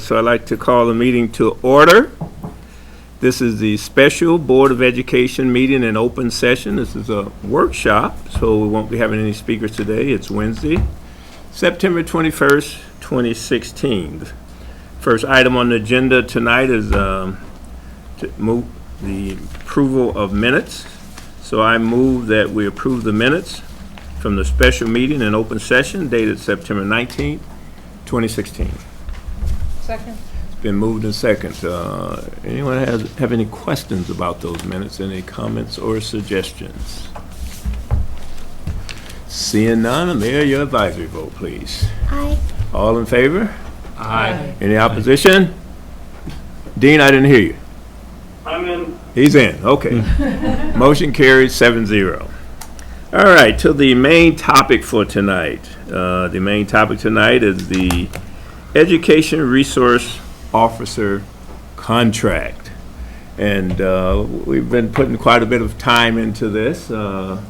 So I'd like to call the meeting to order. This is the special Board of Education meeting in open session. This is a workshop, so we won't be having any speakers today. It's Wednesday, September 21st, 2016. First item on the agenda tonight is to move the approval of minutes. So I move that we approve the minutes from the special meeting in open session dated September 19th, 2016. Second. It's been moved and second. Anyone have any questions about those minutes? Any comments or suggestions? Seeing none, Mayor, your advisory vote, please. Aye. All in favor? Aye. Any opposition? Dean, I didn't hear you. I'm in. He's in, okay. Motion carries 7-0. All right, to the main topic for tonight. The main topic tonight is the Education Resource Officer contract. And we've been putting quite a bit of time into this. A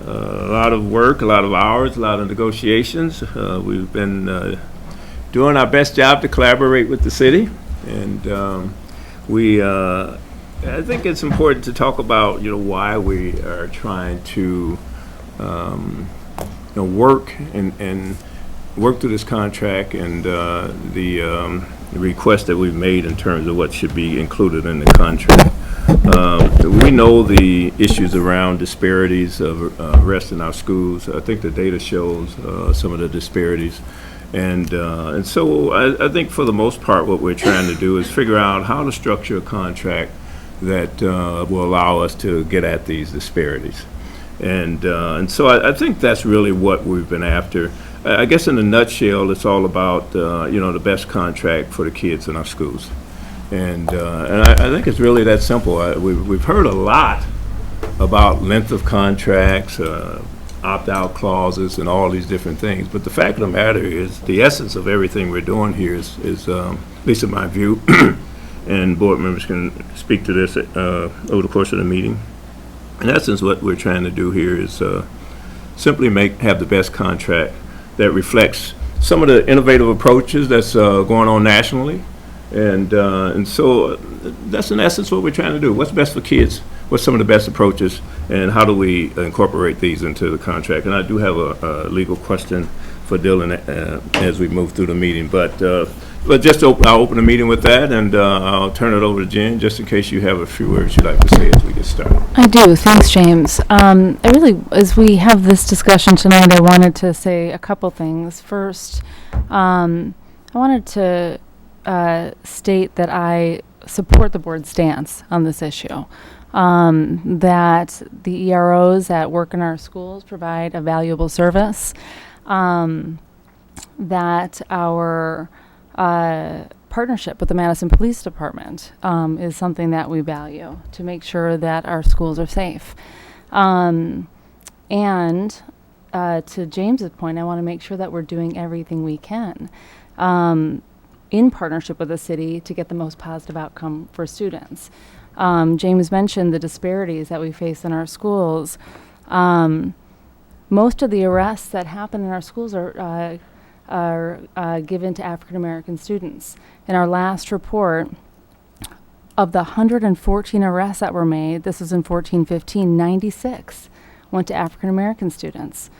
lot of work, a lot of hours, a lot of negotiations. We've been doing our best job to collaborate with the city. And I think it's important to talk about, why we are trying to, work and work through this contract and the request that we've made in terms of what should be included in the contract. We know the issues around disparities of arrests in our schools. I think the data shows some of the disparities. And so I think for the most part what we're trying to do is figure out how to structure a contract that will allow us to get at these disparities. And so I think that's really what we've been after. I guess in a nutshell, it's all about, the best contract for the kids in our schools. And I think it's really that simple. We've heard a lot about length of contracts, opt-out clauses, and all these different things. But the fact of the matter is the essence of everything we're doing here is at least in my view, and board members can speak to this over the course of the meeting. In essence, what we're trying to do here is simply have the best contract that reflects some of the innovative approaches that's going on nationally. And so that's in essence what we're trying to do. What's best for kids? What's some of the best approaches? And how do we incorporate these into the contract? And I do have a legal question for Dylan as we move through the meeting. But just I'll open the meeting with that, and I'll turn it over to Jen, just in case you have a few words you'd like to say as we get started. I do. Thanks, James. As we have this discussion tonight, I wanted to say a couple things. First, I wanted to state that I support the board's stance on this issue. That the EROs that work in our schools provide a valuable service. That our partnership with the Madison Police Department is something that we value to make sure that our schools are safe. And to James's point, I want to make sure that we're doing everything we can in partnership with the city to get the most positive outcome for students. James mentioned the disparities that we face in our schools. Most of the arrests that happen in our schools are given to African American students. In our last report, of the 114 arrests that were made, this was in 14-15, 96 went to African American students.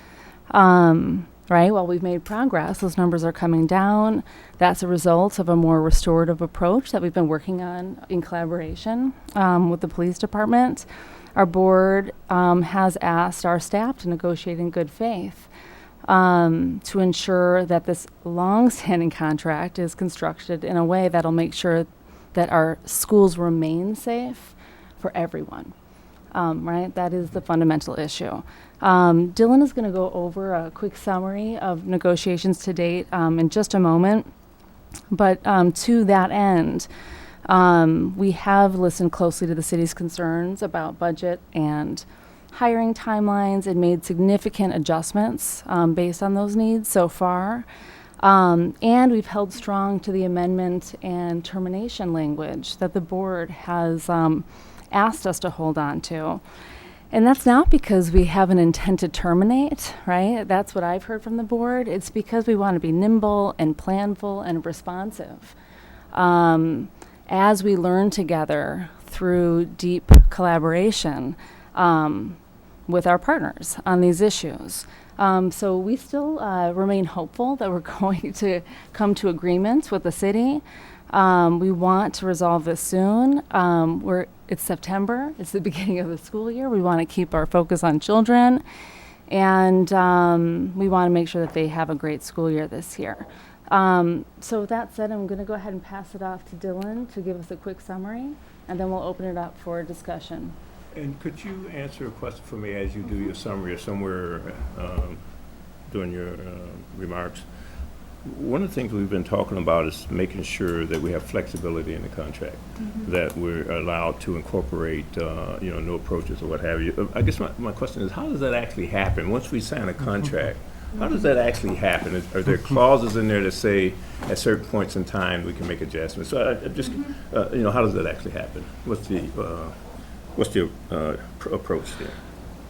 Right? While we've made progress, those numbers are coming down. That's a result of a more restorative approach that we've been working on in collaboration with the police department. Our board has asked our staff to negotiate in good faith to ensure that this long-standing contract is constructed in a way that'll make sure that our schools remain safe for everyone. Right? That is the fundamental issue. Dylan is going to go over a quick summary of negotiations to date in just a moment. But to that end, we have listened closely to the city's concerns about budget and hiring timelines and made significant adjustments based on those needs so far. And we've held strong to the amendment and termination language that the board has asked us to hold on to. And that's not because we have an intent to terminate, right? That's what I've heard from the board. It's because we want to be nimble and planful and responsive as we learn together through deep collaboration with our partners on these issues. So we still remain hopeful that we're going to come to agreements with the city. We want to resolve this soon. It's September. It's the beginning of the school year. We want to keep our focus on children, and we want to make sure that they have a great school year this year. So with that said, I'm going to go ahead and pass it off to Dylan to give us a quick summary, and then we'll open it up for discussion. And could you answer a question for me as you do your summary or somewhere during your remarks? One of the things we've been talking about is making sure that we have flexibility in the contract, that we're allowed to incorporate, new approaches or what have you. I guess my question is, how does that actually happen? Once we sign a contract, how does that actually happen? Are there clauses in there that say at certain points in time we can make adjustments? So I just, how does that actually happen? What's the approach there?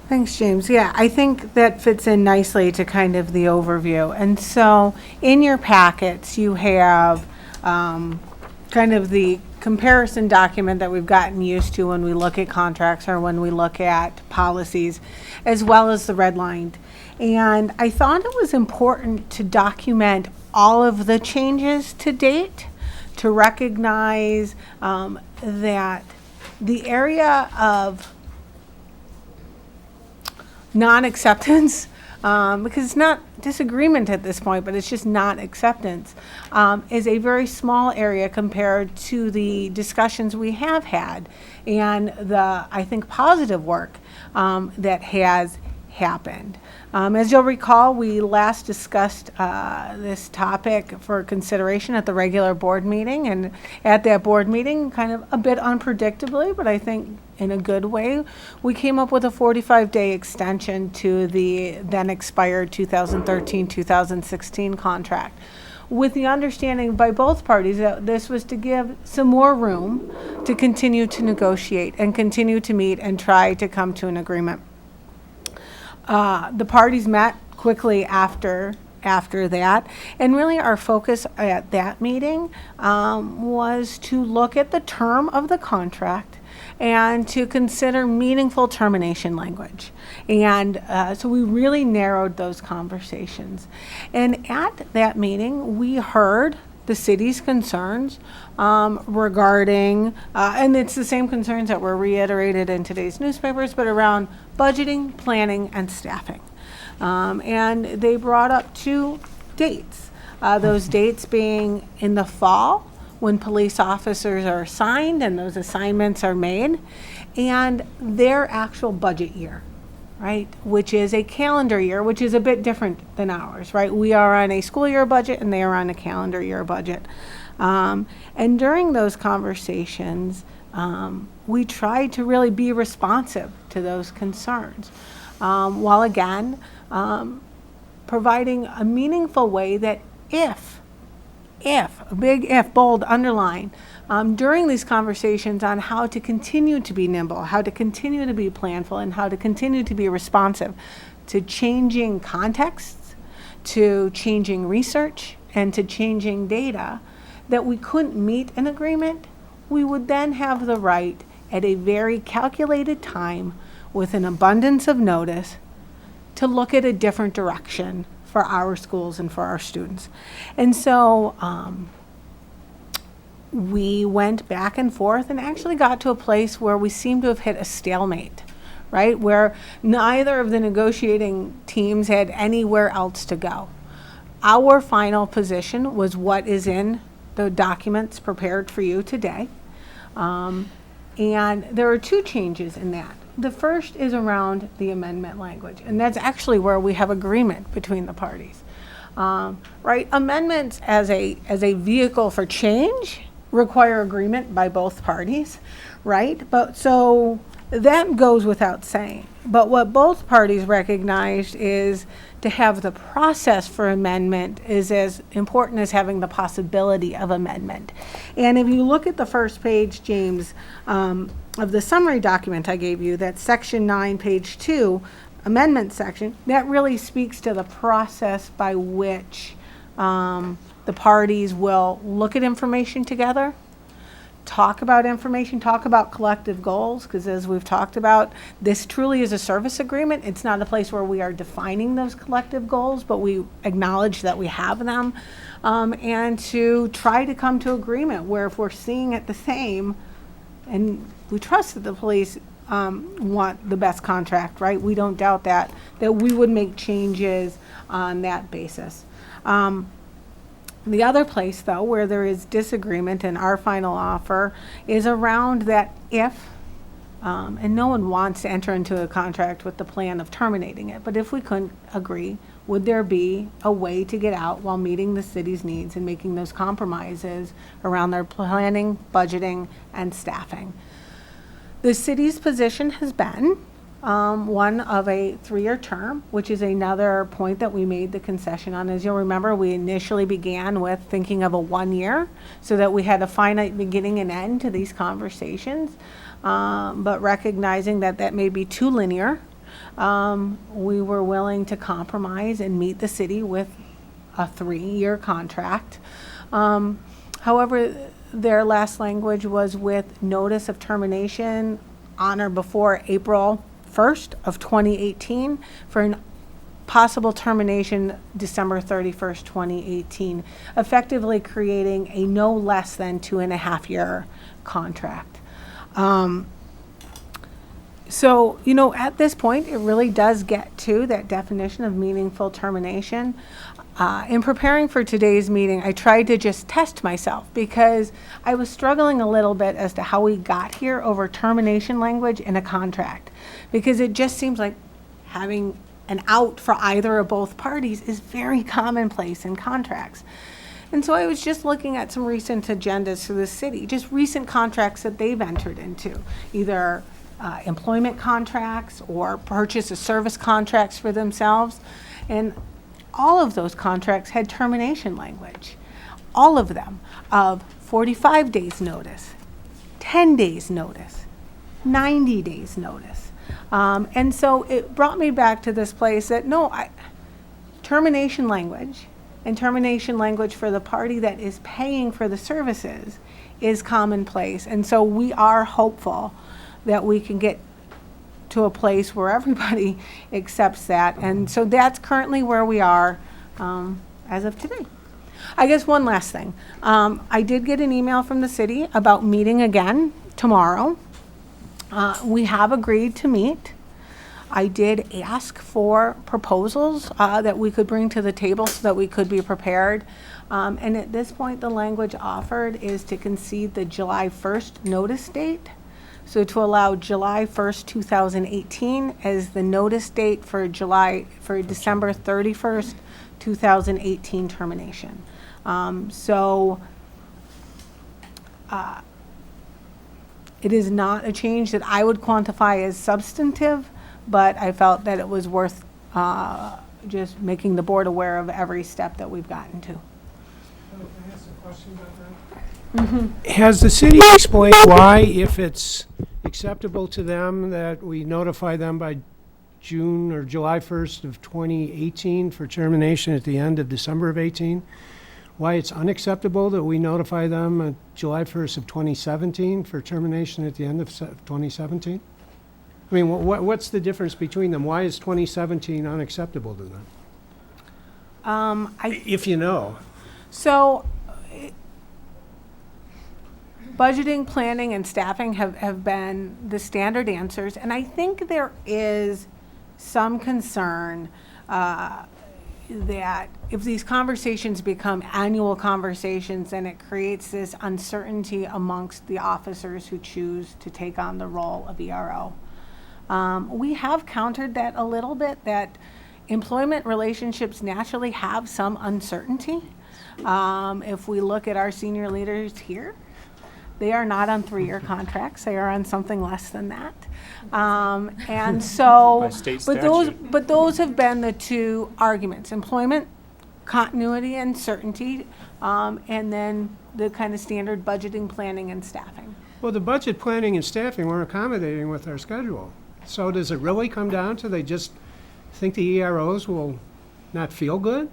Thanks, James. Yeah, I think that fits in nicely to kind of the overview. And so in your packets, you have kind of the comparison document that we've gotten used to when we look at contracts or when we look at policies, as well as the redlined. And I thought it was important to document all of the changes to date, to recognize that the area of non-acceptance, because it's not disagreement at this point, but it's just not acceptance, is a very small area compared to the discussions we have had and the, I think, positive work that has happened. As you'll recall, we last discussed this topic for consideration at the regular board meeting, and at that board meeting, kind of a bit unpredictably, but I think in a good way, we came up with a 45-day extension to the then expired 2013-2016 contract, with the understanding by both parties that this was to give some more room to continue to negotiate and continue to meet and try to come to an agreement. The parties met quickly after that, and really our focus at that meeting was to look at the term of the contract and to consider meaningful termination language. And so we really narrowed those conversations. And at that meeting, we heard the city's concerns regarding, and it's the same concerns that were reiterated in today's newspapers, but around budgeting, planning, and staffing. And they brought up two dates, those dates being in the fall, when police officers are assigned and those assignments are made, and their actual budget year, right, which is a calendar year, which is a bit different than ours, right? We are on a school year budget and they are on a calendar year budget. And during those conversations, we tried to really be responsive to those concerns, while again, providing a meaningful way that if, a big if, bold, underline, during these conversations on how to continue to be nimble, how to continue to be planful, and how to continue to be responsive to changing contexts, to changing research, and to changing data, that we couldn't meet an agreement, we would then have the right at a very calculated time with an abundance of notice to look at a different direction for our schools and for our students. And so we went back and forth and actually got to a place where we seemed to have hit a stalemate, right? Where neither of the negotiating teams had anywhere else to go. Our final position was what is in the documents prepared for you today. And there are two changes in that. The first is around the amendment language, and that's actually where we have agreement between the parties. Right? Amendments as a vehicle for change require agreement by both parties, right? But so that goes without saying. But what both parties recognized is to have the process for amendment is as important as having the possibility of amendment. And if you look at the first page, James, of the summary document I gave you, that section 9, page 2, amendment section, that really speaks to the process by which the parties will look at information together, talk about information, talk about collective goals, because as we've talked about, this truly is a service agreement. It's not a place where we are defining those collective goals, but we acknowledge that we have them, and to try to come to agreement where if we're seeing it the same, and we trust that the police want the best contract, right? We don't doubt that we would make changes on that basis. The other place, though, where there is disagreement in our final offer is around that if, and no one wants to enter into a contract with the plan of terminating it, but if we couldn't agree, would there be a way to get out while meeting the city's needs and making those compromises around their planning, budgeting, and staffing? The city's position has been one of a 3-year term, which is another point that we made the concession on. As you'll remember, we initially began with thinking of a 1 year so that we had a finite beginning and end to these conversations, but recognizing that that may be too linear, we were willing to compromise and meet the city with a 3-year contract. However, their last language was with notice of termination on or before April 1st of 2018 for an possible termination December 31st, 2018, effectively creating a no less than 2.5-year contract. So, at this point, it really does get to that definition of meaningful termination. In preparing for today's meeting, I tried to just test myself because I was struggling a little bit as to how we got here over termination language in a contract, because it just seems like having an out for either or both parties is very commonplace in contracts. And so I was just looking at some recent agendas for the city, just recent contracts that they've entered into, either employment contracts or purchase of service contracts for themselves. And all of those contracts had termination language, all of them, of 45 days notice, 10 days notice, 90 days notice. And so it brought me back to this place that termination language and termination language for the party that is paying for the services is commonplace. And so we are hopeful that we can get to a place where everybody accepts that. And so that's currently where we are as of today. I guess one last thing. I did get an email from the city about meeting again tomorrow. We have agreed to meet. I did ask for proposals that we could bring to the table so that we could be prepared. And at this point, the language offered is to concede the July 1st notice date. So to allow July 1st, 2018 as the notice date for December 31st, 2018 termination. It is not a change that I would quantify as substantive, but I felt that it was worth just making the board aware of every step that we've gotten to. Can I ask a question about that? Has the city explained why, if it's acceptable to them, that we notify them by June or July 1st of 2018 for termination at the end of December of 18? Why it's unacceptable that we notify them at July 1st of 2017 for termination at the end of 2017? I mean, what's the difference between them? Why is 2017 unacceptable to them? If you know. So, budgeting, planning, and staffing have been the standard answers, and I think there is some concern that if these conversations become annual conversations, then it creates this uncertainty amongst the officers who choose to take on the role of ERO. We have countered that a little bit, that employment relationships naturally have some uncertainty. If we look at our senior leaders here, they are not on 3-year contracts. They are on something less than that. And so, By state but those have been the two arguments: employment continuity and certainty, and then the kind of standard budgeting, planning, and staffing. Well, the budget planning and staffing we're accommodating with our schedule. So does it really come down to they just think the EROs will not feel good?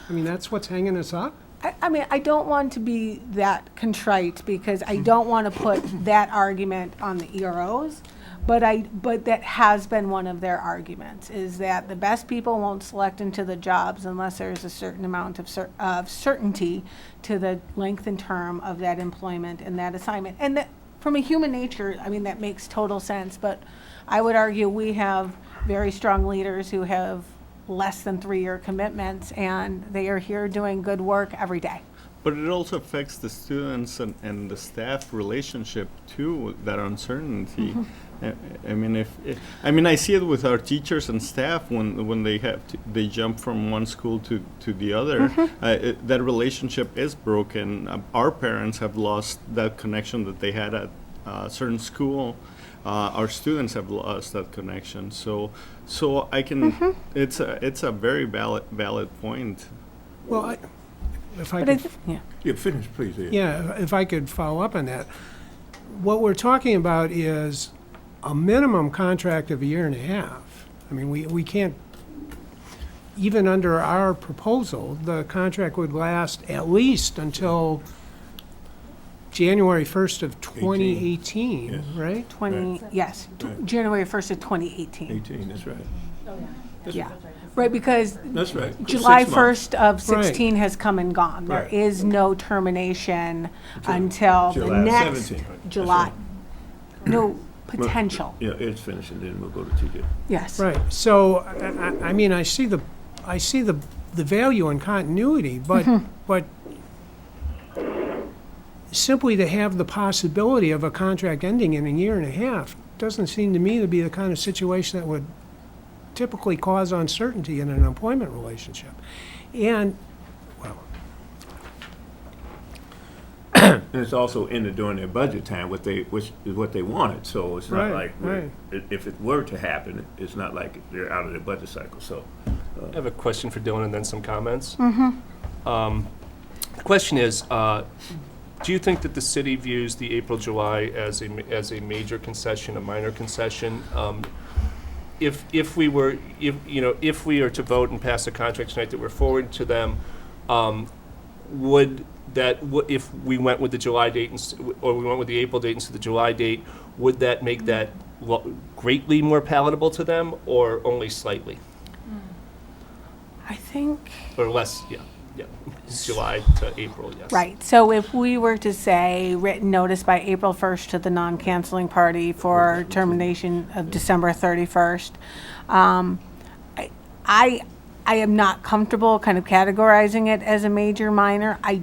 I mean, that's what's hanging us up? I mean, I don't want to be that contrite because I don't want to put that argument on the EROs, but that has been one of their arguments, is that the best people won't select into the jobs unless there's a certain amount of certainty to the length and term of that employment and that assignment. And that, from a human nature, I mean, that makes total sense, but I would argue we have very strong leaders who have less than 3-year commitments, and they are here doing good work every day. But it also affects the students and the staff relationship too, that uncertainty. I mean, I see it with our teachers and staff when they jump from one school to the other. That relationship is broken. Our parents have lost that connection that they had at a certain school. Our students have lost that connection. So I can. It's a very valid point. Well, if I But could, Yeah, finish, please, Ed. yeah, if I could follow up on that. What we're talking about is a minimum contract of 1.5 years. I mean, we can't, even under our proposal, the contract would last at least until January 1st of 2018, Yes. right? January 1st of 2018. 18, that's right. Yeah, right, because That's right. July 6 months. 1st of 16 has come and gone. There Right. is no termination until the July of next 17. That's July. right. No potential, Yeah, Ed's finishing, then we'll go to TJ. yes. Right, so, I mean, I see the value in continuity, but simply to have the possibility of a contract ending in 1.5 years doesn't seem to me to be the kind of situation that would typically cause uncertainty in an employment relationship. And, well, And it's also in during their budget time, which is what they wanted, so it's not Right, like, right. if it were to happen, it's not like they're out of their budget cycle, so. I have a question for Dylan and then some comments. The question is, do you think that the city views the April-July as a major concession, a minor concession? If we are to vote and pass a contract tonight that we're forwarding to them, if we went with the July date or we went with the April date instead of the July date, would that make that greatly more palatable to them, or only slightly, I think, or less? Yeah. July to April, yes. right, so if we were to say written notice by April 1st to the non-canceling party for termination of December 31st, I am not comfortable kind of categorizing it as a major, minor. I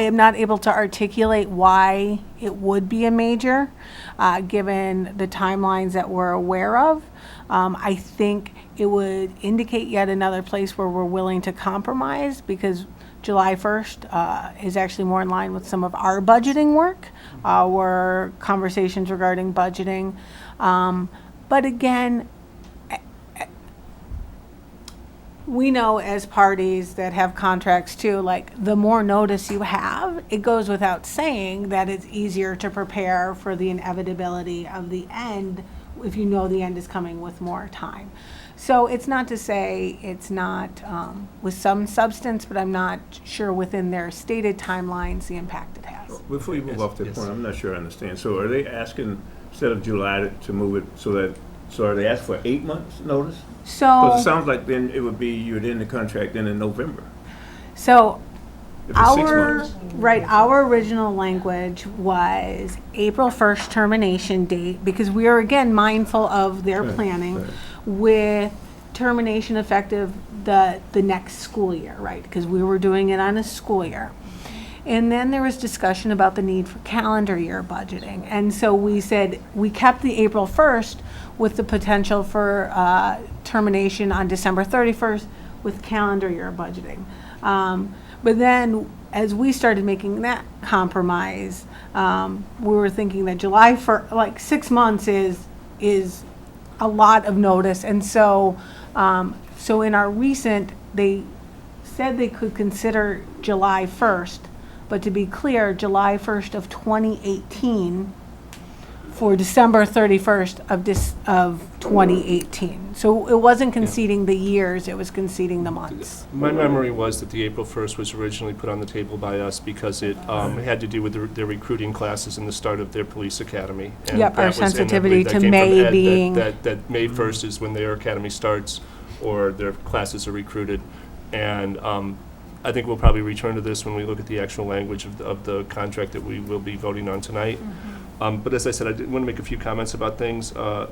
am not able to articulate why it would be a major, given the timelines that we're aware of. I think it would indicate yet another place where we're willing to compromise, because July 1st is actually more in line with some of our budgeting work, where conversations regarding budgeting. But again, we know as parties that have contracts too, like, the more notice you have, it goes without saying that it's easier to prepare for the inevitability of the end if you know the end is coming with more time. So it's not to say it's not with some substance, but I'm not sure within their stated timelines the impact it has. Before you move off that Yes. point, I'm not sure I understand. So are they asking, instead of July, to move it so are they asking for 8 months notice? Because it So, sounds like then it would be, you'd end the contract then in November, so if it's 6 our, months. right, our original language was April 1st termination date, because we are again mindful of their Right, planning, right. with termination effective the next school year, right? Because we were doing it on a school year. And then there was discussion about the need for calendar year budgeting. And so we said, we kept the April 1st with the potential for termination on December 31st with calendar year budgeting. But then, as we started making that compromise, we were thinking that July, for like 6 months is a lot of notice. And so, so in our recent, they said they could consider July 1st, but to be clear, July 1st of 2018 for December 31st of 2018. So it wasn't conceding the years, it was conceding the months. My memory was that the April 1st was originally put on the table by us because it had to do with their recruiting classes and the start of their police academy. And Yep, our that was- and I sensitivity believe that to came from May Ed, being- That May 1st is when their academy starts or their classes are recruited. And I think we'll probably return to this when we look at the actual language of the contract that we will be voting on tonight. But as I said, I did want to make a few comments about things that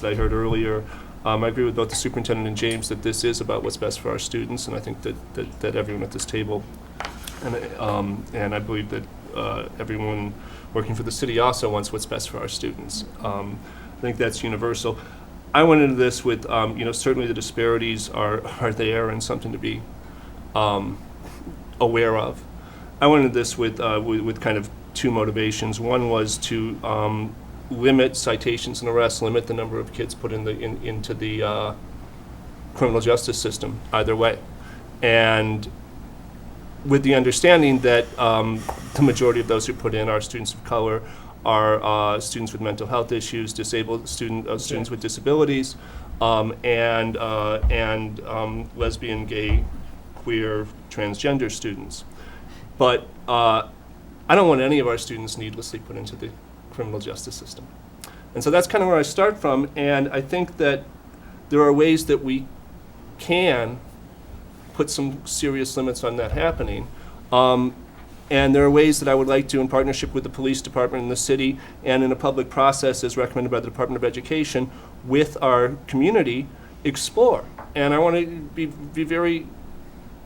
I heard earlier. I agree with both the superintendent and James that this is about what's best for our students, and I think that everyone at this table, and I believe that everyone working for the city also wants what's best for our students. I think that's universal. I went into this with, certainly the disparities are there and something to be aware of. I went into this with kind of two motivations. One was to limit citations and arrests, limit the number of kids put into the criminal justice system, either way. And with the understanding that the majority of those who put in are students of color, are students with mental health issues, disabled students with disabilities, and lesbian, gay, queer, transgender students. But I don't want any of our students needlessly put into the criminal justice system. And so that's kind of where I start from, and I think that there are ways that we can put some serious limits on that happening. And there are ways that I would like to, in partnership with the police department and the city, and in a public process as recommended by the Department of Education, with our community, explore. And I want to be very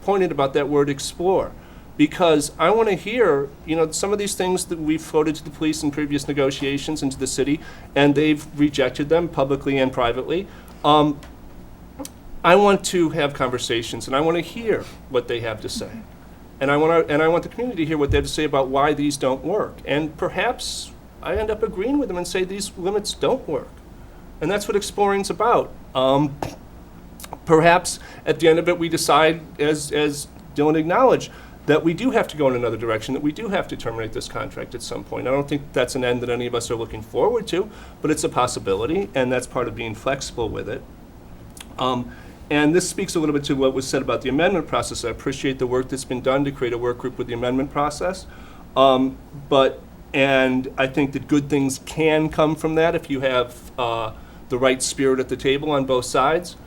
pointed about that word explore, because I want to hear, some of these things that we've floated to the police in previous negotiations and to the city, and they've rejected them publicly and privately. I want to have conversations, and I want to hear what they have to say. And I want the community to hear what they have to say about why these don't work. And perhaps I end up agreeing with them and say these limits don't work. And that's what exploring's about. Perhaps at the end of it we decide, as Dylan acknowledged, that we do have to go in another direction, that we do have to terminate this contract at some point. I don't think that's an end that any of us are looking forward to, but it's a possibility, and that's part of being flexible with it. And this speaks a little bit to what was said about the amendment process. I appreciate the work that's been done to create a work group with the amendment process. And I think that good things can come from that if you have the right spirit at the table on both sides.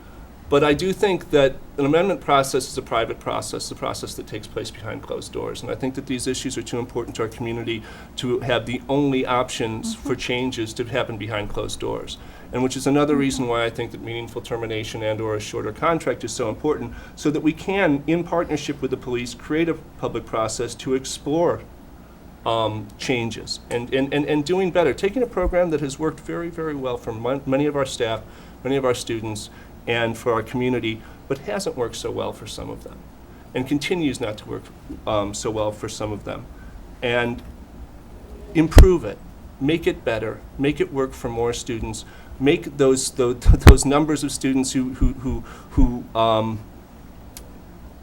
But I do think that an amendment process is a private process, a process that takes place behind closed doors. And I think that these issues are too important to our community to have the only options for changes to happen behind closed doors. And which is another reason why I think that meaningful termination and or a shorter contract is so important, so that we can, in partnership with the police, create a public process to explore changes and doing better, taking a program that has worked very, very well for many of our staff, many of our students, and for our community, but hasn't worked so well for some of them, and continues not to work so well for some of them. And improve it, make it better, make it work for more students, make those numbers of students who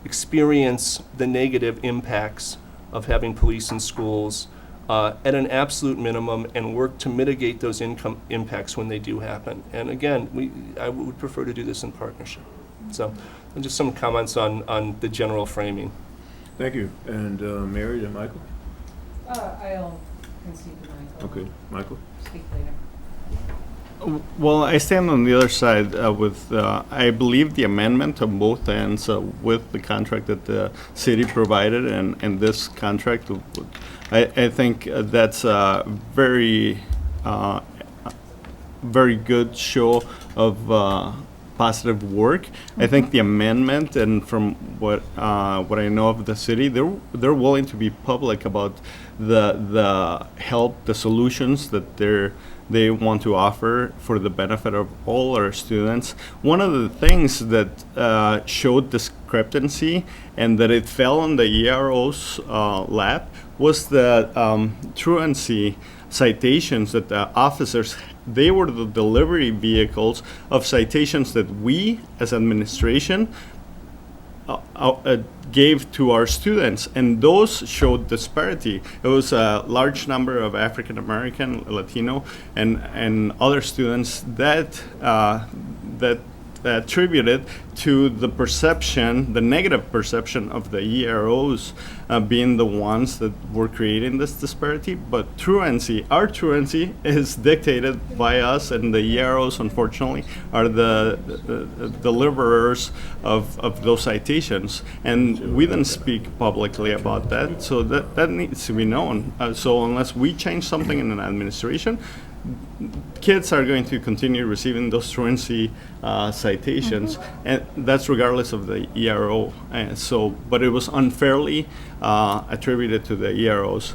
experience the negative impacts of having police in schools at an absolute minimum, and work to mitigate those impacts when they do happen. And again, I would prefer to do this in partnership. So, and just some comments on the general framing. Thank you. And Mary and Michael? I'll concede to Michael. Okay, Michael? Speak later. Well, I stand on the other side with, I believe the amendment on both ends with the contract that the city provided and this contract. I think that's a very, very good show of positive work. I think the amendment, and from what I know of the city, they're willing to be public about the help, the solutions that they want to offer for the benefit of all our students. One of the things that showed discrepancy and that it fell on the ERO's lap was the truancy citations that the officers, they were the delivery vehicles of citations that we as administration gave to our students, and those showed disparity. It was a large number of African American, Latino, and other students that attributed to the perception, the negative perception of the EROs being the ones that were creating this disparity. But truancy, our truancy is dictated by us, and the EROs, unfortunately, are the deliverers of those citations. And we didn't speak publicly about that, so that needs to be known. So unless we change something in an administration, kids are going to continue receiving those truancy citations, and that's regardless of the ERO. But it was unfairly attributed to the EROs.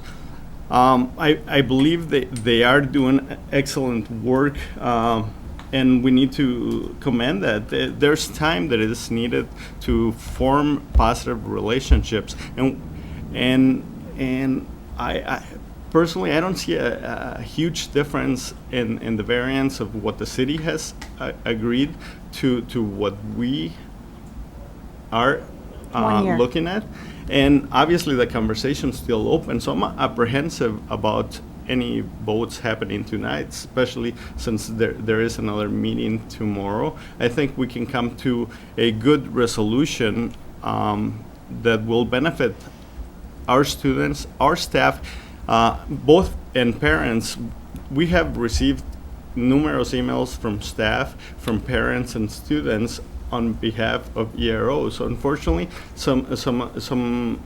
I believe they are doing excellent work, and we need to commend that. There's time that is needed to form positive relationships, and I personally, I don't see a huge difference in the variance of what the city has agreed to what we are 1 year. looking at. And obviously, the conversation's still open, so I'm apprehensive about any votes happening tonight, especially since there is another meeting tomorrow. I think we can come to a good resolution that will benefit our students, our staff, both, and parents. We have received numerous emails from staff, from parents and students on behalf of EROs. So unfortunately, some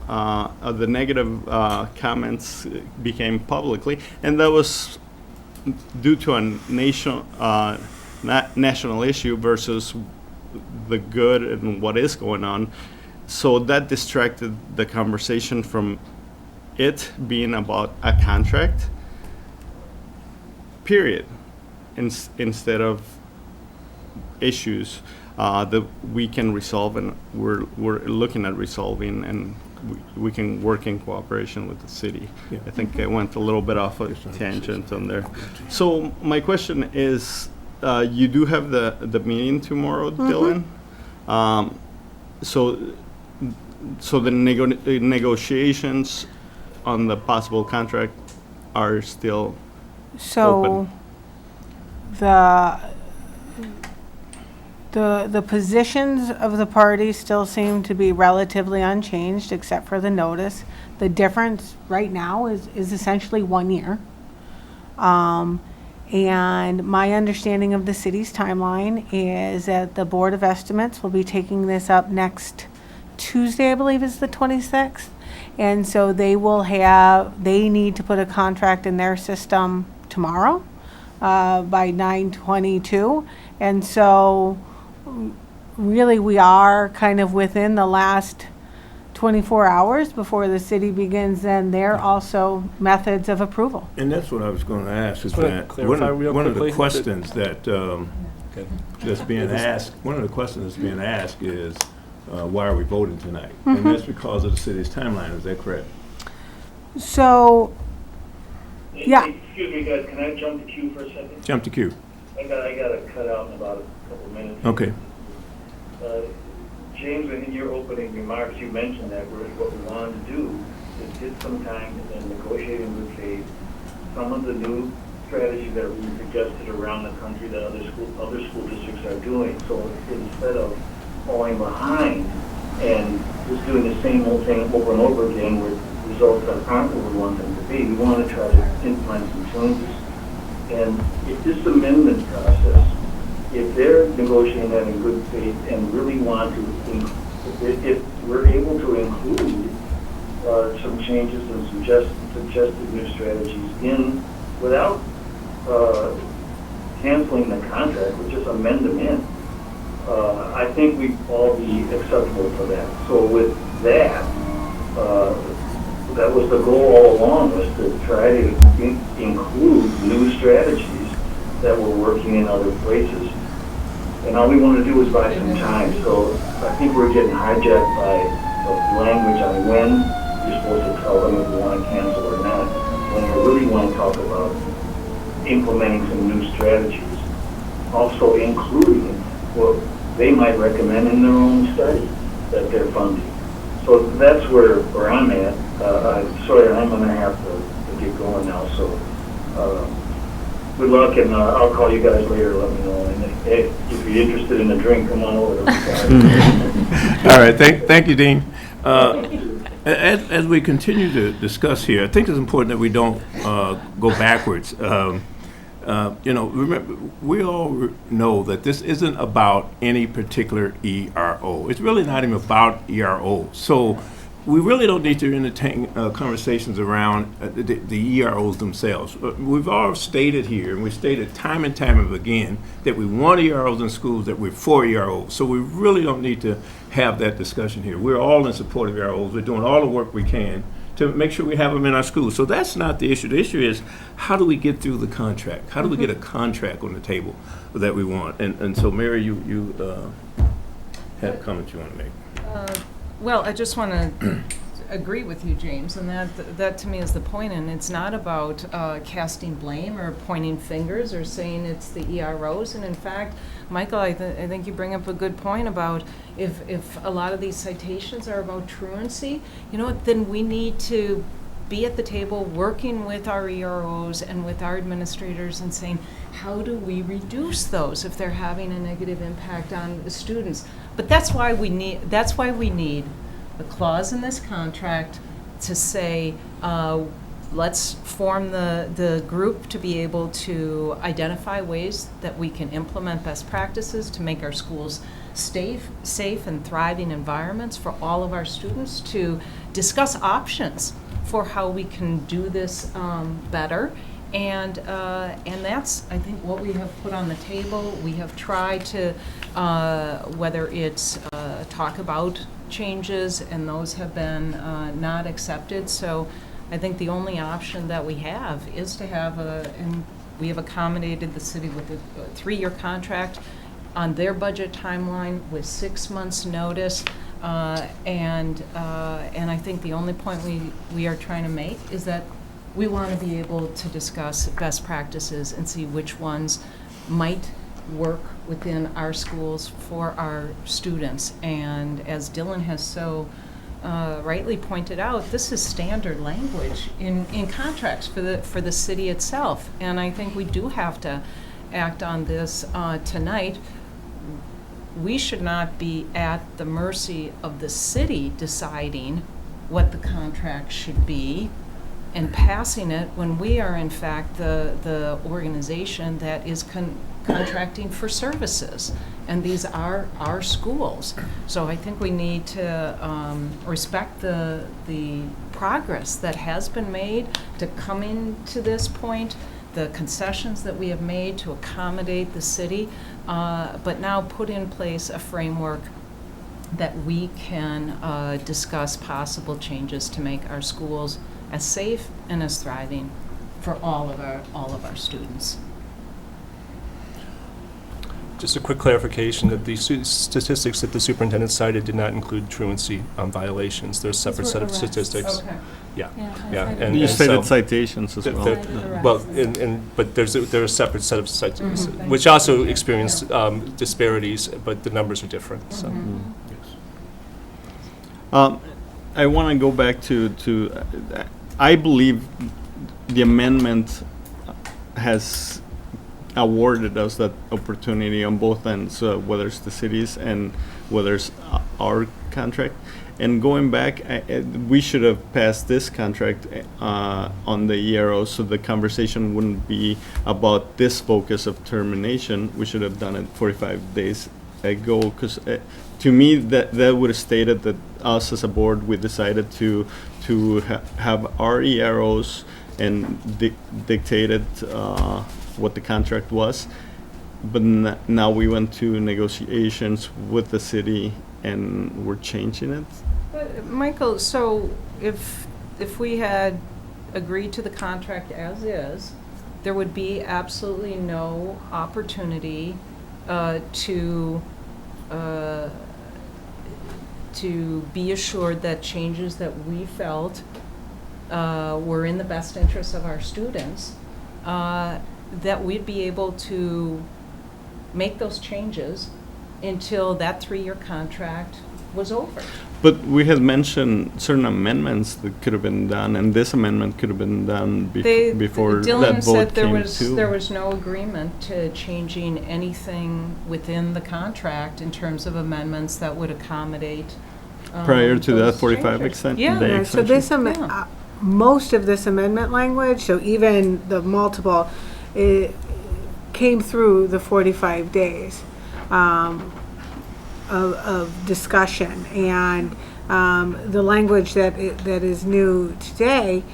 of the negative comments became publicly, and that was due to a national issue versus the good and what is going on. So that distracted the conversation from it being about a contract, period, instead of issues that we can resolve, and we're looking at resolving, and we can work in cooperation with the city. Yeah. I think I went a little bit off a tangent on there. So my question is, you do have the meeting tomorrow, Dylan? So the negotiations on the possible contract are still So open. the positions of the parties still seem to be relatively unchanged, except for the notice. The difference right now is essentially 1 year. And my understanding of the city's timeline is that the Board of Estimates will be taking this up next Tuesday, I believe is the 26th. And so they need to put a contract in their system tomorrow by 9/22. And so really we are kind of within the last 24 hours before the city begins then their also methods of approval. And that's what I was going to ask, is Just wanna that clarify real one of the quickly questions that, Okay. that's being asked, one of the questions that's being asked is, why are we voting tonight? And that's because of the city's timeline, is that correct? So, yeah. Excuse me, guys, can I jump the queue for a second? Jump to Q. I gotta cut out in about a couple minutes. Okay. James, in your opening remarks, you mentioned that what we wanted to do is get some time in negotiating with some of the new strategies that are being suggested around the country that other school districts are doing. So instead of falling behind and just doing the same old thing over and over again with results that aren't what we want them to be, we want to try to implement some changes. And if this amendment process, if they're negotiating that in good faith and really want to, if we're able to include some changes and suggested new strategies in without canceling the contract, but just amend them in, I think we'd all be acceptable for that. So with that, that was the goal all along, was to try to include new strategies that were working in other places. And all we want to do is buy some time. So I think we're getting hijacked by the language on when you're supposed to tell them if you want to cancel or not, when we really want to talk about implementing some new strategies, also including what they might recommend in their own study. that they're funding. So that's where I'm at. I'm sorry, I'm going to have to get going now, so good luck, and I'll call you guys later, let me know. And hey, if you're interested in a drink, come on over. All right, thank you, Dean. As we continue to discuss here, I think it's important that we don't go backwards. Remember, we all know that this isn't about any particular ERO. It's really not even about ERO. So we really don't need to entertain conversations around the EROs themselves. We've all stated here, and we've stated time and time again, that we want EROs in schools, that we're for EROs. So we really don't need to have that discussion here. We're all in support of EROs. We're doing all the work we can to make sure we have them in our schools. So that's not the issue. The issue is, how do we get through the contract? How do we get a contract on the table that we want? And so, Mary, you have a comment you want to make. Well, I just want to agree with you, James, and that to me is the point, and it's not about casting blame or pointing fingers or saying it's the EROs, and in fact, Michael, I think you bring up a good point about if a lot of these citations are about truancy, then we need to be at the table working with our EROs and with our administrators and saying, how do we reduce those if they're having a negative impact on the students? But that's why we need a clause in this contract to say, let's form the group to be able to identify ways that we can implement best practices to make our schools safe and thriving environments for all of our students, to discuss options for how we can do this better. And that's, I think, what we have put on the table. We have tried to, whether it's talk about changes, and those have been not accepted. So I think the only option that we have is to have and we have accommodated the city with a 3-year contract on their budget timeline with 6 months' notice. And I think the only point we are trying to make is that we want to be able to discuss best practices and see which ones might work within our schools for our students. And as Dylan has so rightly pointed out, this is standard language in contracts for the city itself. And I think we do have to act on this tonight. We should not be at the mercy of the city deciding what the contract should be and passing it when we are in fact the organization that is contracting for services, and these are our schools. So I think we need to respect the progress that has been made to coming to this point, the concessions that we have made to accommodate the city, but now put in place a framework that we can discuss possible changes to make our schools as safe and as thriving for all of our students. Just a quick clarification that the statistics that the superintendent cited did not include truancy violations. There's a separate set of statistics. Okay. Yeah. Yeah. And You so stated citations as th- well. th- Well, but there's a separate set of citations, Mhm. which also experienced disparities, but the numbers are different, so. I want to go back to I believe the amendment has awarded us that opportunity on both ends, whether it's the cities and whether it's our contract. And going back, we should have passed this contract on the ERO, so the conversation wouldn't be about this focus of termination. We should have done it 45 days ago, because to me that would have stated that us as a board, we decided to have our EROs and dictated what the contract was. But now we went to negotiations with the city and we're changing it. But, Michael, so if we had agreed to the contract as is, there would be absolutely no opportunity to be assured that changes that we felt were in the best interest of our students, that we'd be able to make those changes until that 3-year contract was over. But we had mentioned certain amendments that could have been done, and this amendment could have been done before Dylan that said vote there came was, to. there was no agreement to changing anything within the contract in terms of amendments that would accommodate Prior to that those 45 changes. extent, Yeah. day Yeah, so this, Yeah. most of this amendment language, so even the multiple, it came through the 45 days of discussion. And the language that is new today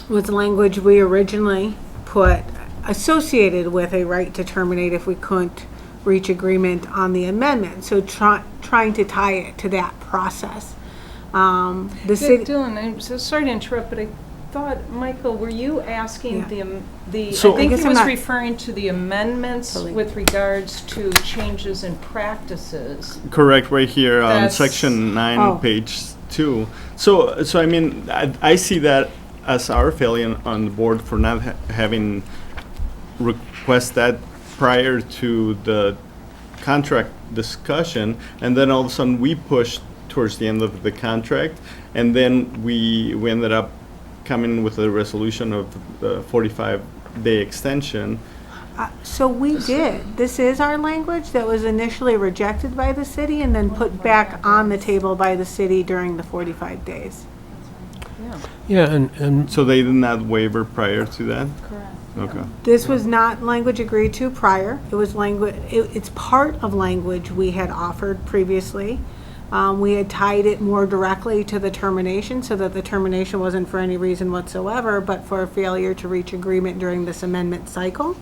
was language we originally put associated with a right to terminate if we couldn't reach agreement on the amendment. So trying to tie it to that process. The city. Dylan, I'm so sorry to interrupt, but I thought, Michael, were you asking Yeah. I So- think I guess he I'm was not- referring to the amendments Totally. with regards to changes in practices. Correct, right here on That's- section 9, Oh. page 2. So I mean, I see that as our failure on the board for not having request that prior to the contract discussion, and then all of a sudden we pushed towards the end of the contract, and then we ended up coming with a resolution of the 45-day extension. So we did. This is our language that was initially rejected by the city and then put back on the table by the city during the 45 days. Yeah, Yeah, and So they did not waiver prior to that? correct. Okay. This was not language agreed to prior. It was language, it's part of language we had offered previously. We had tied it more directly to the termination so that the termination wasn't for any reason whatsoever, but for a failure to reach agreement during this amendment cycle.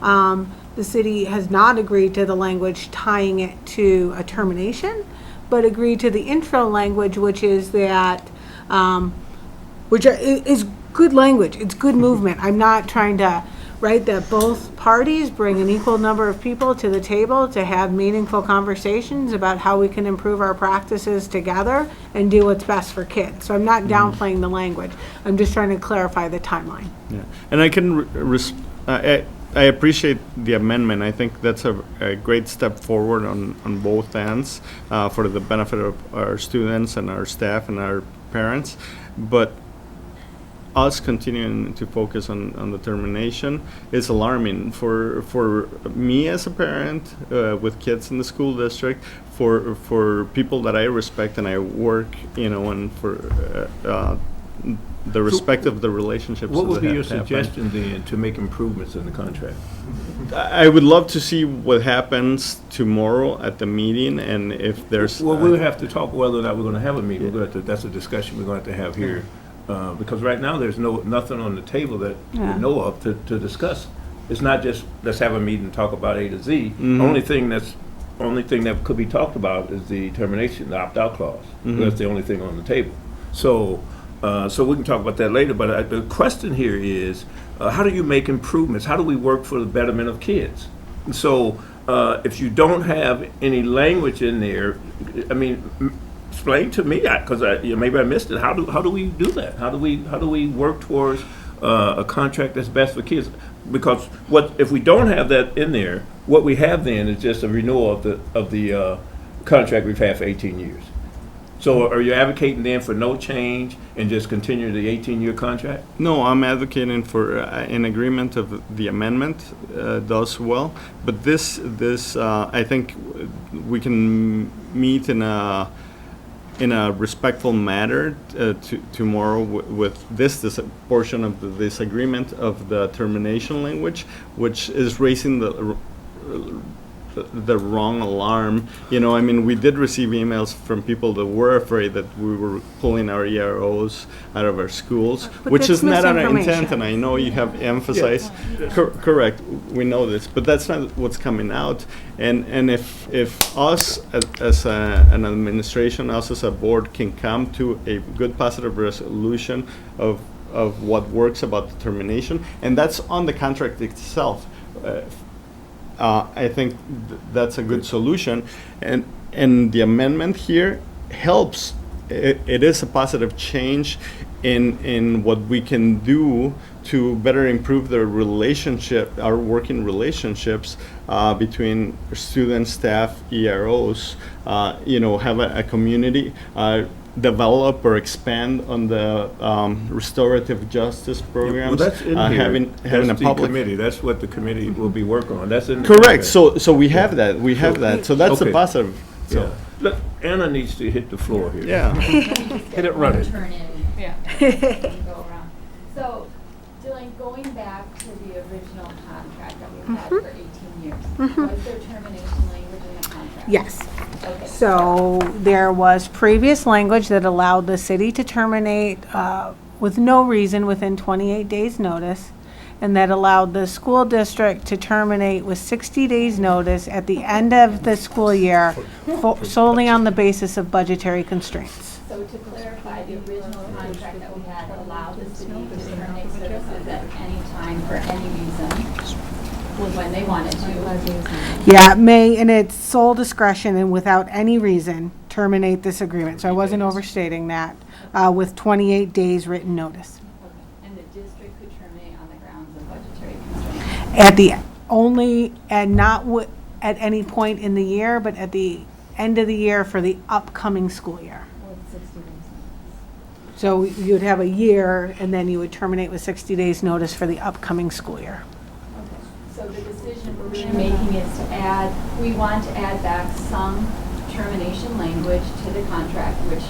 The city has not agreed to the language tying it to a termination, but agreed to the intro language, which is that, is good language. It's good movement. I'm not trying to, right, that both parties bring an equal number of people to the table to have meaningful conversations about how we can improve our practices together and do what's best for kids. So I'm not downplaying the language. I'm just trying to clarify the timeline. Yeah, and I can, I appreciate the amendment. I think that's a great step forward on both ends for the benefit of our students and our staff and our parents. But us continuing to focus on the termination is alarming for me as a parent with kids in the school district, for people that I respect and I work, and for the respect of the relationships. What that would be your have happened. suggestion then to make improvements in the contract? I would love to see what happens tomorrow at the meeting, and if there's. Well, we'll have to talk whether or not we're gonna have a meeting. That's a discussion we're gonna have to have here. Because right now, there's nothing on the table that we Yeah. know of to discuss. It's not just, let's have a meeting and talk about A to Z. Mhm. Only thing that could be talked about is the termination, the opt-out clause. Mhm. That's the only thing on the table. So we can talk about that later, but the question here is, how do you make improvements? How do we work for the betterment of kids? So if you don't have any language in there, I mean, explain to me, because maybe I missed it. How do we do that? How do we work towards a contract that's best for kids? Because if we don't have that in there, what we have then is just a renewal of the contract we've had for 18 years. So are you advocating then for no change and just continue the 18-year contract? No, I'm advocating for an agreement of the amendment does well, but this I think we can meet in a respectful manner tomorrow with this portion of this agreement of the termination language, which is raising the wrong alarm. I mean, we did receive emails from people that were afraid that we were pulling our EROs out of our schools, But which is that's not our intent, misinformation. and I know you have emphasized. Correct, we know this, but that's not what's coming out. And if us as an administration, us as a board can come to a good positive resolution of what works about the termination, and that's on the contract itself. I think that's a good solution, and the amendment here helps. It is a positive change in what we can do to better improve the relationship, our working relationships between students, staff, EROs, have a community, develop or expand on the restorative justice programs. Well, that's in here. Having That's a the public. committee. That's what the committee will be working on. That's in the Correct, contract. so we have that, so that's a Okay. positive, Yeah. so, Look, Anna needs to hit the floor here. yeah. Hit it running. Turn in. Yeah. And go around. So, Dylan, going back to the original contract that we've had for 18 years, was there termination language in the contract? Yes. Okay. So there was previous language that allowed the city to terminate with no reason within 28 days' notice, and that allowed the school district to terminate with 60 days' notice at the end of the school year solely on the basis of budgetary constraints. So to clarify, the original contract that we had allowed the city to terminate services at any time for any reason, when they wanted to. Yeah, it may, in its sole discretion and without any reason, terminate this agreement. So I wasn't overstating that, with 28 days written notice. And the district could terminate on the grounds of budgetary constraints. At the only, and not at any point in the year, but at the end of the year for the upcoming school year. With 60 days. So you'd have a year, and then you would terminate with 60 days' notice for the upcoming school year. So the decision we're really making is to add, we want to add back some termination language to the contract, which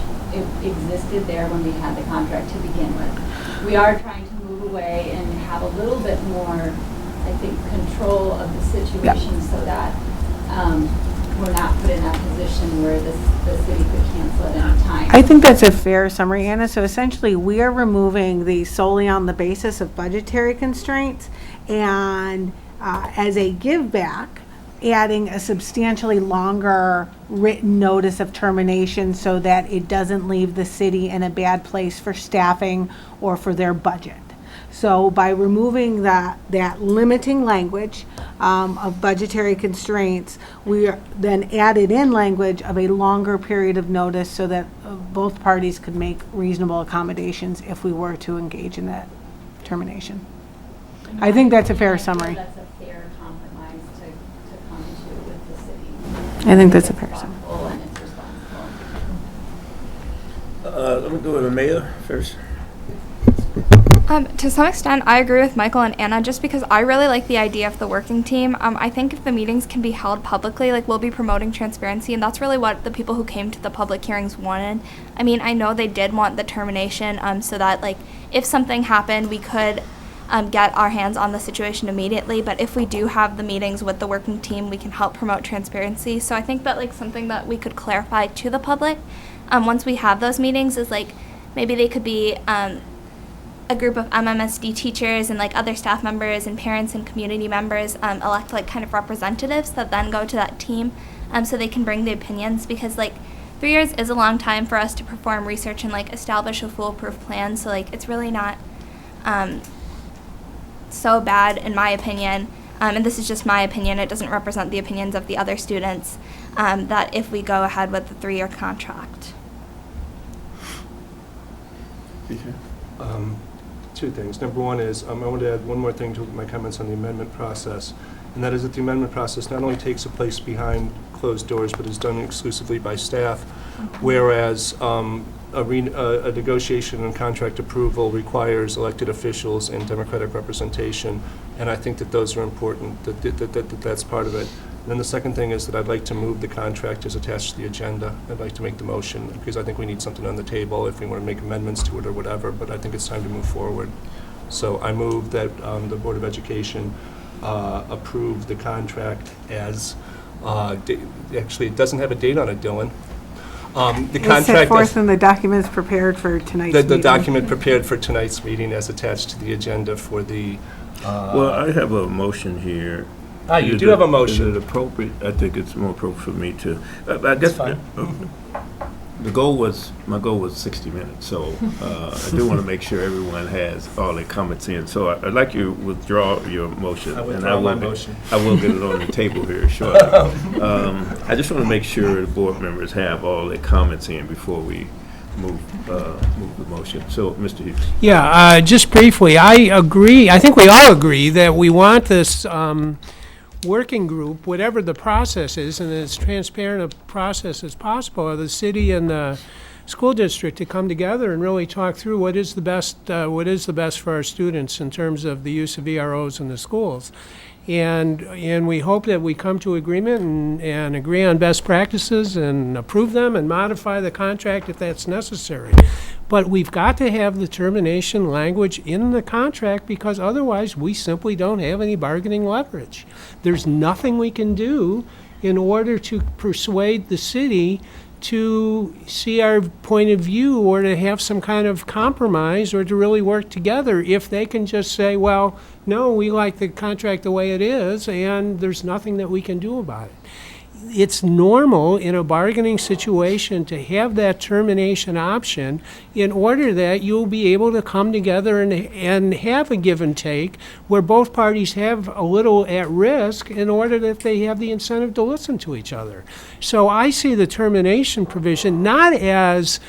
existed there when we had the contract to begin with. We are trying to move away and have a little bit more, I think, control of the situation so that we're not put in that position where the city could cancel at any time. I think that's a fair summary, Anna. So essentially, we are removing the solely on the basis of budgetary constraints, and as a give back, adding a substantially longer written notice of termination so that it doesn't leave the city in a bad place for staffing or for their budget. So by removing that limiting language of budgetary constraints, we then added in language of a longer period of notice so that both parties could make reasonable accommodations if we were to engage in that termination. I think that's a fair summary. That's a fair compromise to come to with the city. I think that's a fair summary. Responsible and it's responsible. Let me go to the mayor first. To some extent, I agree with Michael and Anna just because I really like the idea of the working team. I think if the meetings can be held publicly, like we'll be promoting transparency, and that's really what the people who came to the public hearings wanted. I mean, I know they did want the termination so that like if something happened, we could get our hands on the situation immediately. But if we do have the meetings with the working team, we can help promote transparency. So I think that like something that we could clarify to the public once we have those meetings is like maybe they could be a group of MMSD teachers and like other staff members and parents and community members elect like kind of representatives that then go to that team so they can bring the opinions, because like 3 years is a long time for us to perform research and like establish a foolproof plan. So like it's really not so bad in my opinion, and this is just my opinion, it doesn't represent the opinions of the other students, that if we go ahead with the 3-year contract. Two things. Number one is, I want to add one more thing to my comments on the amendment process, and that is that the amendment process not only takes place behind closed doors, but is done exclusively by staff, whereas a negotiation and contract approval requires elected officials and democratic representation, and I think that those are important, that's part of it. And then the second thing is that I'd like to move the contract as attached to the agenda. I'd like to make the motion, because I think we need something on the table if we want to make amendments to it or whatever, but I think it's time to move forward. So I move that the Board of Education approve the contract as, actually, it doesn't have a date on it, Dylan. The It's set contract forth in the documents prepared for tonight's the meeting. document prepared for tonight's meeting as attached to the agenda for the. Well, I have a motion here. You Is do have a motion. Is it appropriate? I think it's more appropriate for me to, I guess, fine. my goal was 60 minutes, so I do want to make sure everyone has all their comments in. So I'd like you to withdraw your motion. I withdraw my motion. I will get it on the table here shortly. I just want to make sure the board members have all their comments in before we move the motion. So, Mr. Hughes. Yeah, just briefly, I agree, I think we all agree that we want this working group, whatever the process is, and as transparent a process as possible, of the city and the school district to come together and really talk through what is the best for our students in terms of the use of EROs in the schools. And we hope that we come to agreement and agree on best practices and approve them and modify the contract if that's necessary. But we've got to have the termination language in the contract, because otherwise we simply don't have any bargaining leverage. There's nothing we can do in order to persuade the city to see our point of view or to have some kind of compromise or to really work together if they can just say, well, no, we like the contract the way it is and there's nothing that we can do about it. It's normal in a bargaining situation to have that termination option in order that you'll be able to come together and have a give and take where both parties have a little at risk in order that they have the incentive to listen to each other. So I see the termination provision not as,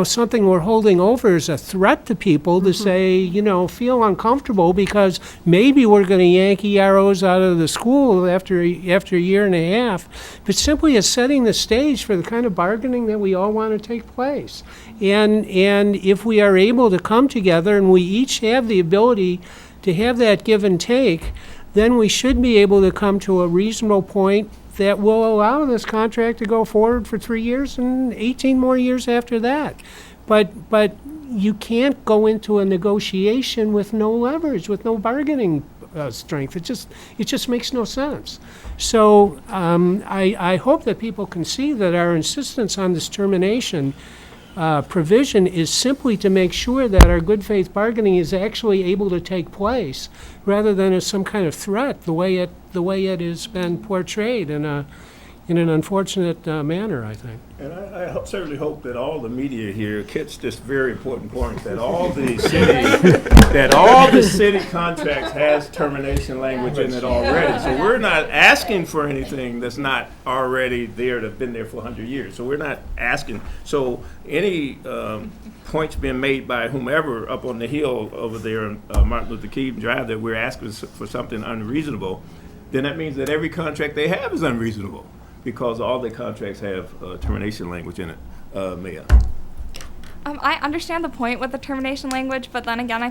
something we're holding over as a threat to people to say, feel uncomfortable because maybe we're going to yank EROs out of the school after a year and a half, but simply as setting the stage for the kind of bargaining that we all want to take place. And if we are able to come together and we each have the ability to have that give and take, then we should be able to come to a reasonable point that will allow this contract to go forward for 3 years and 18 more years after that. But you can't go into a negotiation with no leverage, with no bargaining strength. It just makes no sense. So I hope that people can see that our insistence on this termination provision is simply to make sure that our good faith bargaining is actually able to take place, rather than as some kind of threat, the way it has been portrayed in an unfortunate manner, I think. And I certainly hope that all the media here gets this very important point, that all the city contracts has termination language in it already. So we're not asking for anything that's not already there, that's been there for 100 years. So we're not asking. So any points being made by whomever up on the hill over there on Martin Luther King Drive that we're asking for something unreasonable, then that means that every contract they have is unreasonable, because all the contracts have termination language in it. Mia. I understand the point with the termination language, but then again,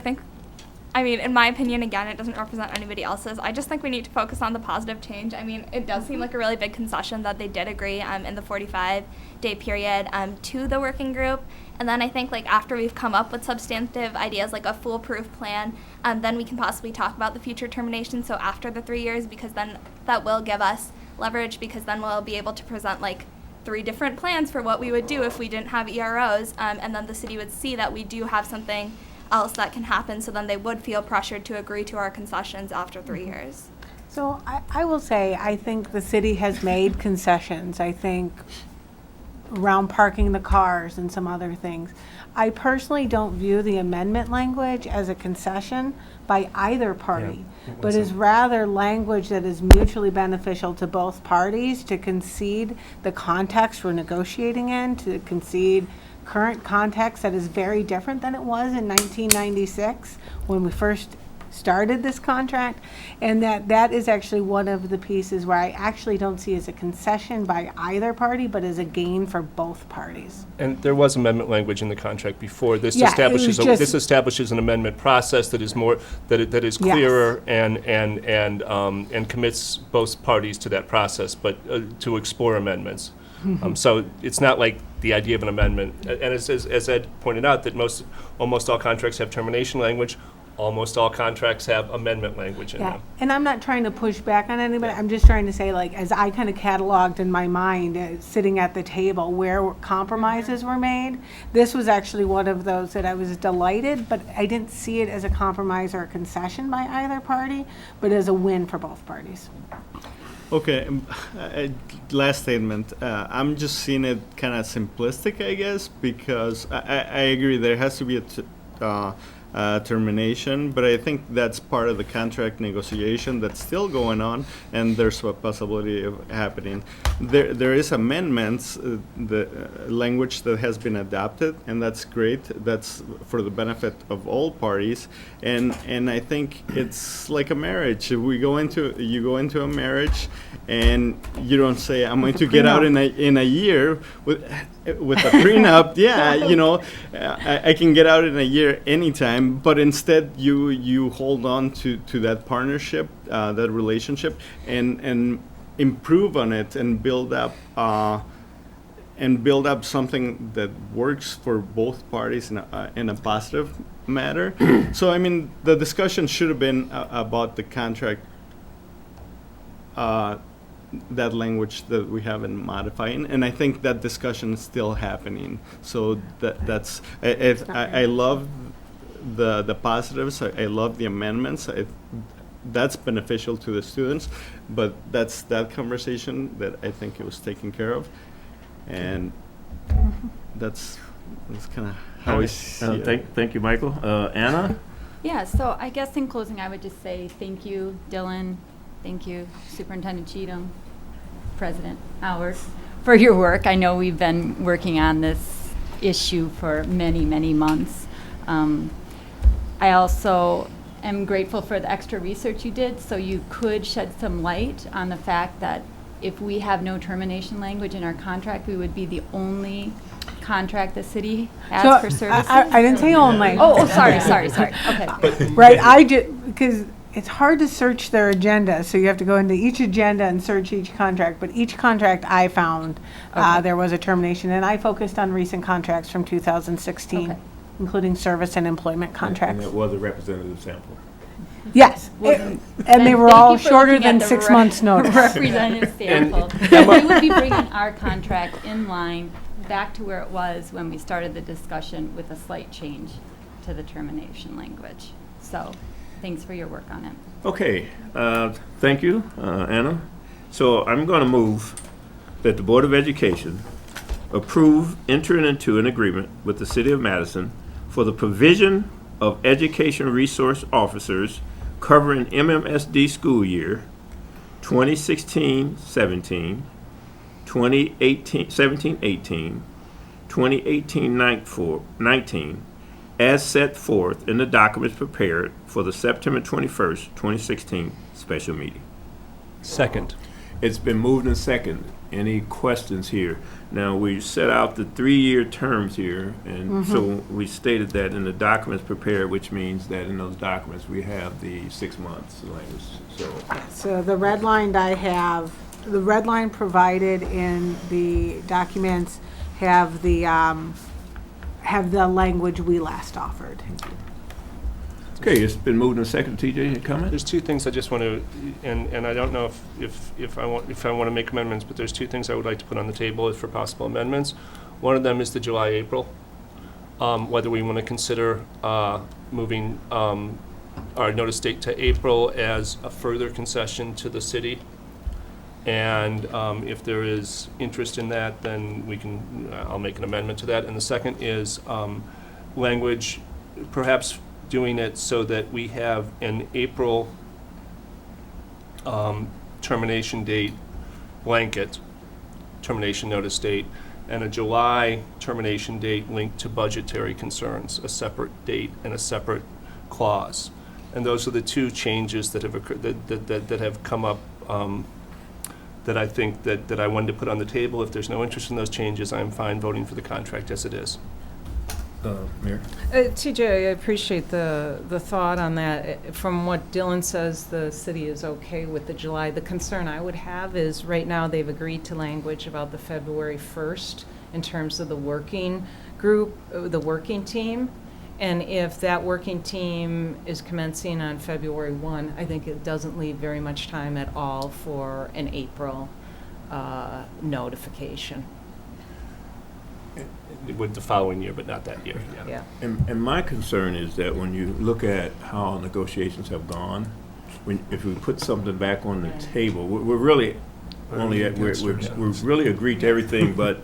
in my opinion, again, it doesn't represent anybody else's. I just think we need to focus on the positive change. It does seem like a really big concession that they did agree in the 45-day period to the working group. And then I think after we've come up with substantive ideas like a foolproof plan, then we can possibly talk about the future termination. So after the 3 years, because then that will give us leverage, because then we'll be able to present 3 different plans for what we would do if we didn't have EROs, and then the city would see that we do have something else that can happen, so then they would feel pressured to agree to our concessions after 3 years. So I will say, I think the city has made concessions, I think, around parking the cars and some other things. I personally don't view the amendment language as a concession by either party, but is rather language that is mutually beneficial to both parties, to concede the context we're negotiating in, to concede current context that is very different than it was in 1996 when we first started this contract, and that is actually one of the pieces where I actually don't see as a concession by either party, but as a gain for both parties. And there was amendment language in the contract before. This Yeah, it was establishes an amendment process that is more that is clearer and commits both parties to that process, but to explore amendments. So it's not like the idea of an amendment. And as Ed pointed out, that almost all contracts have termination language. Almost all contracts have amendment language in them. And I'm not trying to push back on anybody. I'm just trying to say, as I kind of cataloged in my mind, sitting at the table where compromises were made, this was actually one of those that I was delighted, but I didn't see it as a compromise or a concession by either party, but as a win for both parties. Okay, last statement. I'm just seeing it kind of simplistic, I guess, because I agree there has to be termination, but I think that's part of the contract negotiation that's still going on, and there's a possibility of happening. There is amendments, the language that has been adopted, and that's great. That's for the benefit of all parties, and I think it's like a marriage. You go into a marriage, and you don't say, "I'm going to get out in a year with a prenup." Yeah, you know, I can get out in a year anytime. But instead, you hold on to that partnership, that relationship, and improve on it and build up something that works for both parties in a positive manner. So I mean, the discussion should have been about the contract, that language that we have been modifying, and I think that discussion is still happening. So that's I love the positives. I love the amendments. That's beneficial to the students, but that's that conversation that I think it was taken care of, and that's kind of how I see it. Thank you, Michael. Anna? Yeah, so I guess in closing, I would just say thank you, Dylan. Thank you, Superintendent Cheatham, President Howard, for your work. I know we've been working on this issue for many, many months. I also am grateful for the extra research you did, so you could shed some light on the fact that if we have no termination language in our contract, we would be the only contract the city has for services. I didn't say only. Oh, sorry. Okay. Right, I did, because it's hard to search their agenda, so you have to go into each agenda and search each contract. But each contract I found, there was a termination, and I focused on recent contracts from 2016, Okay. including service and employment And contracts. it was a representative sample. Yes, Well, and they were Thank all you for shorter looking at than the 6 months' notice. Representative sample. We would be bringing our contract in line back to where it was when we started the discussion with a slight change to the termination language. So, thanks for your work on it. Okay, thank you, Anna. So I'm going to move that the Board of Education approve entering into an agreement with the City of Madison for the provision of education resource officers covering MMSD school year 2016-17, 2017-18, 2018-19, as set forth in the documents prepared for the September 21st, 2016 special meeting. Second. It's been moved and second. Any questions here? Now, we set out the 3-year terms here, and so we stated that in the documents prepared, which means that in those documents, we have the 6 months language, so. So the red line I have, the red line provided in the documents have the language we last offered. Okay, it's been moved and second. TJ, any comment? There's two things I just want to, and I don't know if I want to make amendments, but there's two things I would like to put on the table for possible amendments. One of them is the July-April, whether we want to consider moving our notice date to April as a further concession to the city. And if there is interest in that, then we can, I'll make an amendment to that. And the second is language, perhaps doing it so that we have an April termination date blanket, termination notice date, and a July termination date linked to budgetary concerns, a separate date and a separate clause. And those are the two changes that have occurred, that have come up, that I think that I wanted to put on the table. If there's no interest in those changes, I'm fine voting for the contract as it is. Mayor? TJ, I appreciate the thought on that. From what Dylan says, the city is okay with the July. The concern I would have is right now they've agreed to language about the February 1st in terms of the working group, the working team. And if that working team is commencing on February 1, I think it doesn't leave very much time at all for an April notification. With the following year, but not that year, Yeah. And my concern is that when you look at how negotiations have gone, if we put something back on the table, we're really only at, we've really agreed to everything, but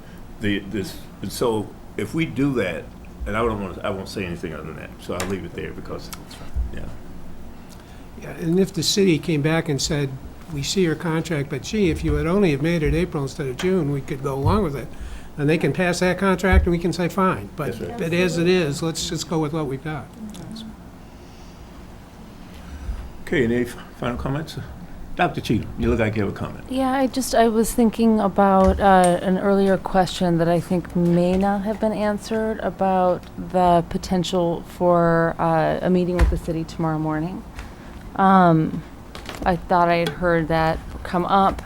so if we do that, and I won't say anything other than that, so I'll leave it there because, yeah. Yeah, and if the city came back and said, we see your contract, but gee, if you had only have made it April instead of June, we could go along with it. And they can pass that contract and we can say, fine. But That's right. but as it is, let's just go with what we've got. Okay, any final comments? Dr. Cheatham, you look like you have a comment. Yeah, I was thinking about an earlier question that I think may not have been answered about the potential for a meeting with the city tomorrow morning. I thought I had heard that come up,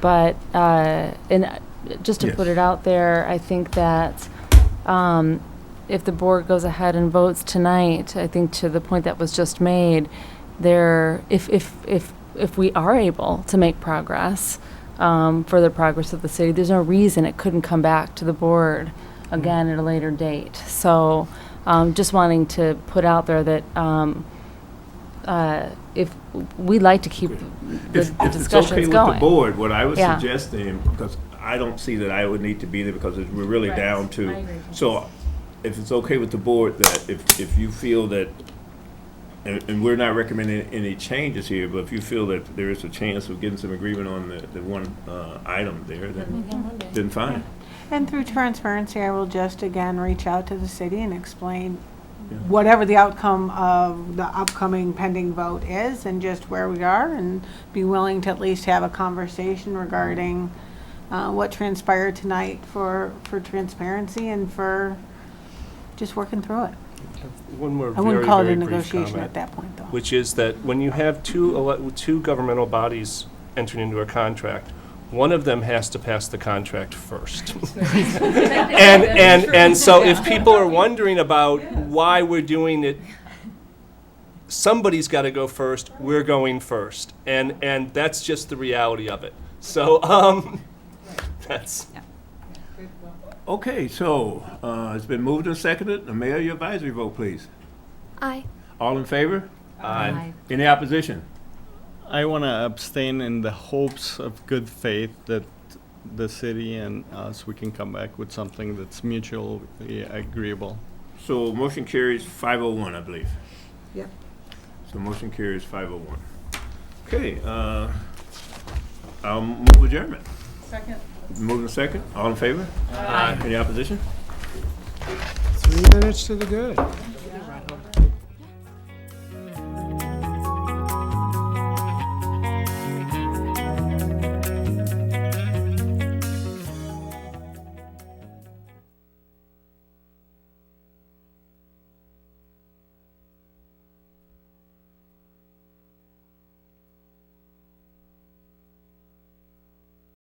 but, and just to put Yes. it out there, I think that if the board goes ahead and votes tonight, I think to the point that was just made, if we are able to make progress, further progress of the city, there's no reason it couldn't come back to the board again at a later date. So, just wanting to put out there that, if we'd like to keep the If it's okay discussions with the going. board, what I was Yeah. suggesting, because I don't see that I would need to be there because we're really Right. down I to. agree. So if it's okay with the board, that if you feel that, and we're not recommending any changes here, but if you feel that there is a chance of getting some agreement on the one item there, then fine. And through transparency, I will just again reach out to the city and explain Yeah. whatever the outcome of the upcoming pending vote is and just where we are, and be willing to at least have a conversation regarding what transpired tonight for transparency and for just working through it. One more I very, wouldn't call it very a brief negotiation comment, at that point, though. which is that when you have two governmental bodies entering into a contract, one of them has to pass the contract first. And so if people are wondering about why we're doing it, somebody's got to go first, we're going first. And that's just the reality of it. So, that's... Okay, so it's been moved and seconded. The mayor, your advisory vote, please. Aye. All in favor? Aye. Any opposition? I want to abstain in the hopes of good faith that the city and us, we can come back with something that's mutually agreeable. So motion carries 501, I believe. Yep. So motion carries 501. Okay, I'll move adjournment. Second. Moving second. All in favor? Aye. Any opposition? 3 minutes to the good.